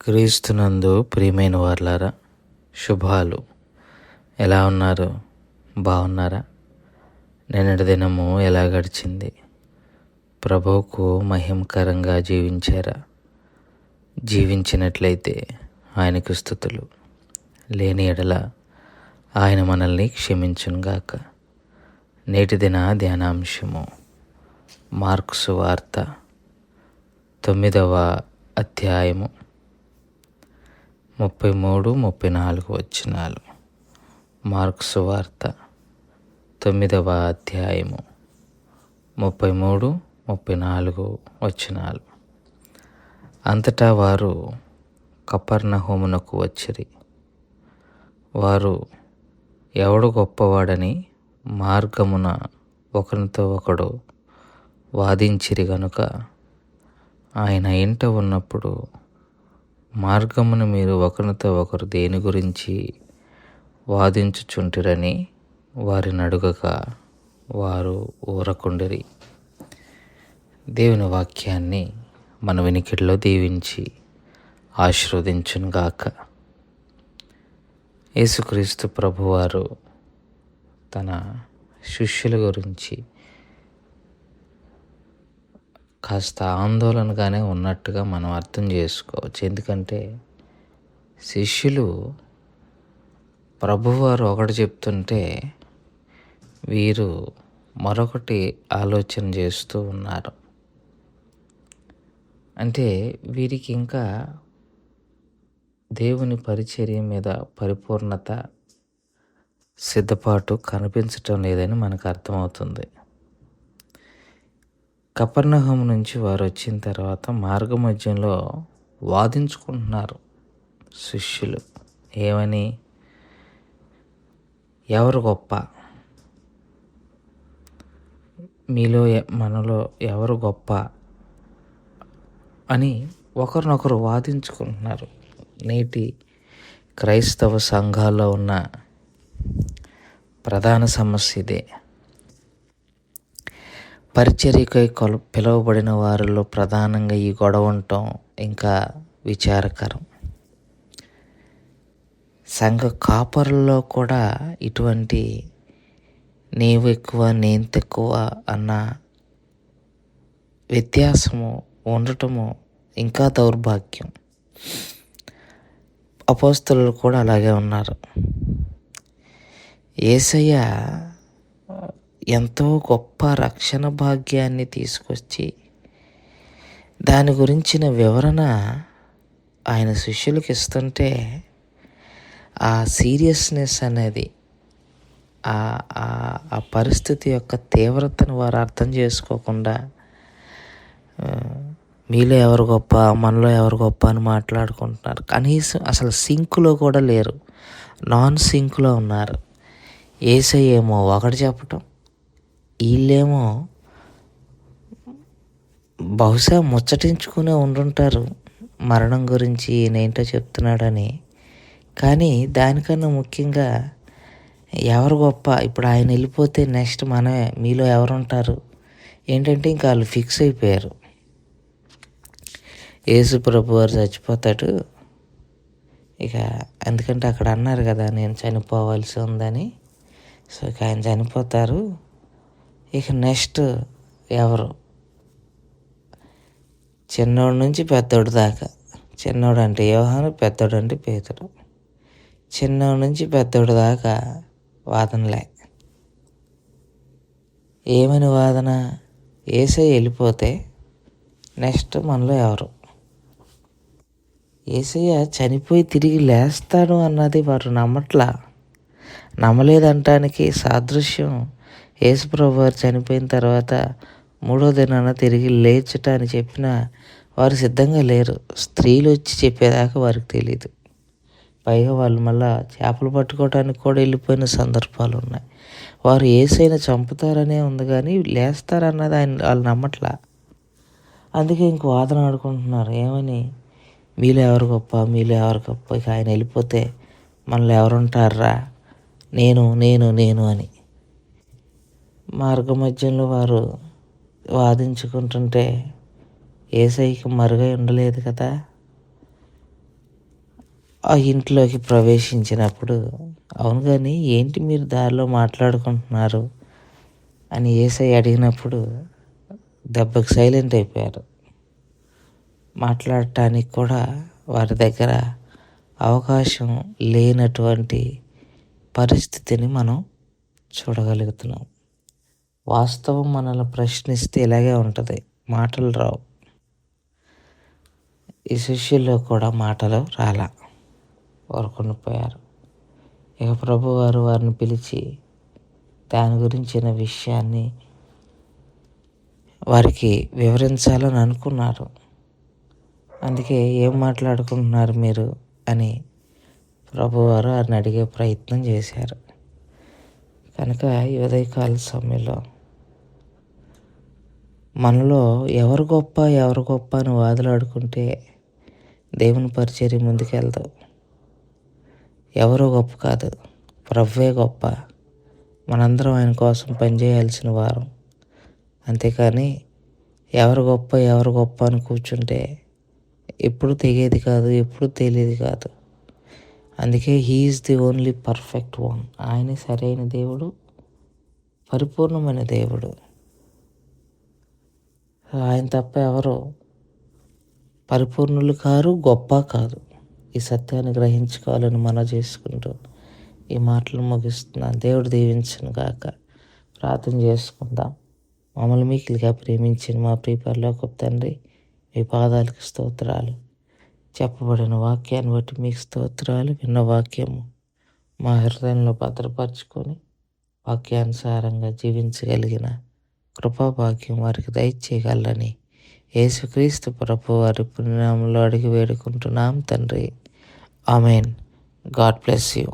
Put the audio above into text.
క్రీస్తునందు ప్రియమైన వార్లారా, శుభాలు. ఎలా ఉన్నారు? బాగున్నారా? నిన్నటి దినము ఎలా గడిచింది? ప్రభువుకు మహిమకరంగా జీవించారా? జీవించినట్లయితే ఆయనకు స్తుతులు. లేని ఎడల ఆయన మనల్ని క్షమించునుగాక. నేటి దిన ధ్యానాంశము మార్కు సువార్త 9వ అధ్యాయము 33-34 వచనాలు. మార్కు సువార్త 9వ అధ్యాయము 33-34 వచనాలు. అంతటా వారు కపెర్నహూమునకు వచ్చిరి. వారు ఎవడు గొప్పవాడని మార్గమున ఒకనితో ఒకడు వాదించిరి గనుక ఆయన ఇంట ఉన్నప్పుడు, మార్గమున మీరు ఒకరితో ఒకరు దేని గురించి వాదించుచుంటిరని వారిని అడుగగా వారు ఊరకుండిరి. దేవుని వాక్యాన్ని మన వినికిడిలో దీవించి ఆశీర్వదించునుగాక. యేసుక్రీస్తు ప్రభువారు తన శిష్యుల గురించి కాస్త ఆందోళనగానే ఉన్నట్టుగా మనం అర్థం చేసుకోవచ్చు. ఎందుకంటే శిష్యులు ప్రభువారు ఒకటి చెప్తుంటే వీరు మరొకటి ఆలోచన చేస్తూ ఉన్నారు. అంటే వీరికి ఇంకా దేవుని పరిచర్య మీద పరిపూర్ణత, సిద్ధపాటు కనిపించటం లేదని మనకు అర్థమవుతుంది. కపెర్నహూము నుంచి వారు వచ్చిన తర్వాత మార్గ మధ్యంలో వాదించుకుంటున్నారు శిష్యులు. ఏమని? ఎవరు గొప్ప? మీలో మనలో ఎవరు గొప్ప అని ఒకరినొకరు వాదించుకుంటున్నారు. నేటి క్రైస్తవ సంఘాల్లో ఉన్న ప్రధాన సమస్య ఇదే. పరిచర్యకై పిలువబడిన వారిలో ప్రధానంగా ఈ గొడవ ఉండటం ఇంకా విచారకరం. సంఘ కాపరుల్లో కూడా ఇటువంటి నీవు ఎక్కువ నేను తక్కువ అన్న వ్యత్యాసము ఉండటము ఇంకా దౌర్భాగ్యం. అపోస్తలులు కూడా అలాగే ఉన్నారు. యేసయ్య ఎంతో గొప్ప రక్షణ భాగ్యాన్ని తీసుకొచ్చి దాని గురించిన వివరణ ఆయన శిష్యులకు ఇస్తుంటే ఆ సీరియస్నెస్ అనేది, ఆ పరిస్థితి యొక్క తీవ్రతను వారు అర్థం చేసుకోకుండా మీలో ఎవరు గొప్ప, మనలో ఎవరు గొప్ప అని మాట్లాడుకుంటున్నారు. కనీసం అసలు సింక్లో కూడా లేరు, నాన్ సింక్లో ఉన్నారు. యేసయ్య ఏమో ఒకటి చెప్పటం, వీళ్ళేమో బహుశా ముచ్చటించుకునే ఉండుంటారు మరణం గురించి ఈయనేంటో చెప్తున్నాడని. కానీ దానికన్నా ముఖ్యంగా ఎవరు గొప్ప, ఇప్పుడు ఆయన వెళ్ళిపోతే నెక్స్ట్ మనమే, మీలో ఎవరుంటారు ఏంటంటే ఇంకా వాళ్ళు ఫిక్స్ అయిపోయారు. యేసు ప్రభు వారు చచ్చిపోతాడు ఇక, ఎందుకంటే అక్కడ అన్నారు కదా నేను చనిపోవాల్సి ఉందని. సో ఇక ఆయన చనిపోతారు, ఇక నెక్స్ట్ ఎవరు? చిన్నోడు నుంచి పెద్దోడు దాకా, చిన్నోడు అంటే యోహాను, పెద్దోడు అంటే పేతురు, చిన్నోడు నుంచి పెద్దోడు దాకా వాదనలే. ఏమని వాదన? యేసయ్య వెళ్ళిపోతే నెక్స్ట్ మనలో ఎవరు? యేసయ్య చనిపోయి తిరిగి లేస్తాడు అన్నది వారు నమ్మలేదంటానికి సాదృశ్యం యేసుప్రభు వారు చనిపోయిన తర్వాత 3వ దినాన తిరిగి లేచుట అని చెప్పినా వారు సిద్ధంగా లేరు. స్త్రీలు వచ్చి చెప్పేదాకా వారికి తెలియదు. పైగా వాళ్ళు మళ్ళా చేపలు పట్టుకోవడానికి కూడా వెళ్ళిపోయిన సందర్భాలు ఉన్నాయి. వారు యేసయ్యను చంపుతారనే ఉంది కానీ లేస్తారన్నది వాళ్ళు నమ్మట్లా. అందుకే ఇంక వాదన ఆడుకుంటున్నారు. ఏమని? మీలో ఎవరు గొప్ప, మీలో ఎవరు గొప్ప, ఇక ఆయన వెళ్ళిపోతే మనలో ఎవరుంటారా, నేను నేను నేను అని. మార్గ మధ్యంలో వారు వాదించుకుంటుంటే యేసయ్యకి మరుగై ఉండలేదు కదా. ఆ ఇంట్లోకి ప్రవేశించినప్పుడు, అవును గాని ఏంటి మీరు దారిలో మాట్లాడుకుంటున్నారు అని యేసయ్య అడిగినప్పుడు దెబ్బకి సైలెంట్ అయిపోయారు. మాట్లాడటానికి కూడా వారి దగ్గర అవకాశం లేనటువంటి పరిస్థితిని మనం చూడగలుగుతున్నాం. వాస్తవం మనల్ని ప్రశ్నిస్తే ఇలాగే ఉంటుంది, మాటలు రావు. ఈ శిష్యుల్లో కూడా మాటలు రాలా, ఊరుకుండిపోయారు. ఇక ప్రభువారు వారిని పిలిచి దాని గురించిన విషయాన్ని వారికి వివరించాలని అనుకున్నారు. అందుకే ఏం మాట్లాడుకుంటున్నారు మీరు అని ప్రభువారు వారిని అడిగే ప్రయత్నం చేశారు. కనుక ఈ ఉదయకాల సమయంలో మనలో ఎవరు గొప్ప అని వాదులాడుకుంటే దేవుని పరిచర్య ముందుకెళ్తాం. ఎవరో గొప్ప కాదు, ప్రభువే గొప్ప. మనందరం ఆయన కోసం పనిచేయాల్సిన వారం. అంతేకాని ఎవరు గొప్ప అని కూర్చుంటే ఎప్పుడు తెగేది కాదు, ఎప్పుడు తెలియదు కాదు. అందుకే he is the only perfect one. ఆయనే సరైన దేవుడు, పరిపూర్ణమైన దేవుడు. ఆయన తప్ప ఎవరు పరిపూర్ణులు కారు, గొప్ప కాదు. ఈ సత్యాన్ని గ్రహించుకోవాలని మనం చేసుకుంటూ ఈ మాటలు ముగిస్తున్నాను. దేవుడు దీవించును గాక. ప్రార్థన చేసుకుందాం. మమ్మల్ని మిక్కిలిగా ప్రేమించిన మా ప్రియ పరలోకపు తండ్రి, మీ పాదాలకు స్తోత్రాలు. చెప్పబడిన వాక్యాన్ని బట్టి మీకు స్తోత్రాలు. విన్న వాక్యము మా హృదయంలో భద్రపరుచుకొని వాక్యానుసారంగా జీవించగలిగిన కృపాభాగ్యం వారికి దయచేయగలని యేసుక్రీస్తు ప్రభు వారి పుణ్యనామంలో అడిగి వేడుకుంటున్నాం తండ్రి. ఆమెన్. God bless you.